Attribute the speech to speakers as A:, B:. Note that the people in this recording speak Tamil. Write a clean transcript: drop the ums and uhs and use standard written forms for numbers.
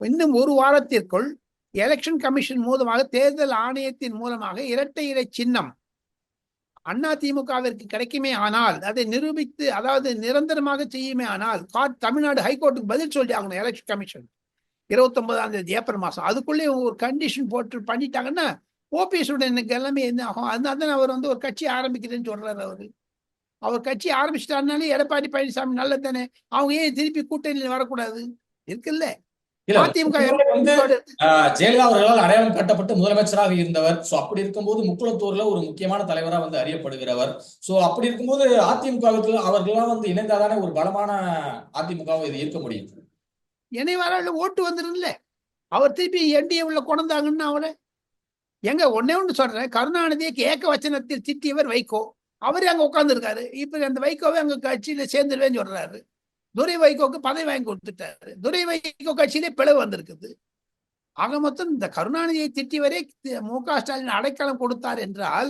A: இன்னும் ஒரு வாரத்திற்குள் எலெக்ஷன் கமிஷன் மூலமாக, தேர்தல் ஆணையத்தின் மூலமாக இரட்டை இலை சின்னம் அதிமுகவிற்கு கிடைக்குமே ஆனால், அதை நிரூபித்து, அதாவது நிரந்தரமாக செய்யுமே ஆனால், தமிழ்நாடு ஹைகோர்ட்டுக்கு பதில் சொல்லி ஆகணும் எலெக்ஷன் கமிஷன் 29ஆம் தேதி ஏப்ரல் மாசம். அதுக்குள்ளே ஒரு கண்டிஷன் போட்டு பண்ணிட்டாங்கன்னா ஓபிஎஸ் உடைய எல்லாமே என்ன ஆகும்? அதனால அவர் ஒரு கட்சி ஆரம்பிக்கிறேன்னு சொல்றாரு. அவர் கட்சி ஆரம்பிச்சிட்டாருனாலே எடப்பாடி பழனிசாமி நல்லது தானே. அவங்க ஏன் திருப்பி கூட்டணியில் வரக்கூடாது? இருக்குல்ல.
B: அதிமுக ஜெயலலிதா அவர்களால் அடையாளம் காட்டப்பட்டு முதலமைச்சராக இருந்தவர். சோ அப்படி இருக்கும்போது முக்குளத்தூர்ல ஒரு முக்கியமான தலைவரா அறியப்படுகிறவர். சோ அப்படி இருக்கும்போது அதிமுக அவர்களால் இணைந்தாதானே ஒரு பலமான அதிமுகவை இது இருக்க முடியும்.
A: இணைவாரால ஓட்டு வந்துரும்ல. அவர் திருப்பி என்டிஏ உள்ள கொண்டாங்கன்னு அவரை எங்க ஒன்னே ஒண்ணு சொல்றேன். கருணாநிதியை ஏக்க வச்சனத்தில் திட்டியவர் வைகோ. அவரு அங்க உட்கார்ந்து இருக்காரு. இப்ப அந்த வைகோவை அங்க கட்சியில சேர்ந்துருவேன்னு சொல்றாரு. துரை வைகோக்கு பதவி வாங்கி கொடுத்துட்டாரு. துரை வைகோ கட்சியிலே பிளவு வந்திருக்குது. ஆக மொத்தம் இந்த கருணாநிதியை திட்டிவரே மு க ஸ்டாலின் அடைக்கலம் கொடுத்தார் என்றால்